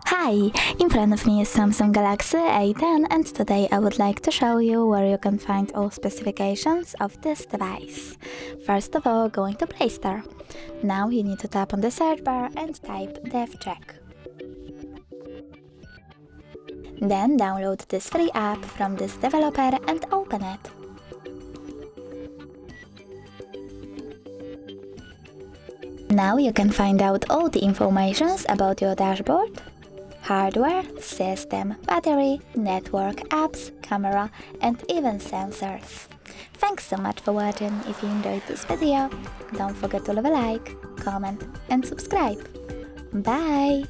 Hi! In front of me is Samsung Galaxy A10 and today I would like to show you where you can find all specifications of this device. First of all, go into Play Store. Now you need to tap on the search bar and type DevCheck. Then download this free app from this developer and open it. Now you can find out all the informations about your dashboard, hardware, system, battery, network, apps, camera, and even sensors. Thanks so much for watching. If you enjoyed this video, don't forget to leave a like, comment and subscribe. Bye!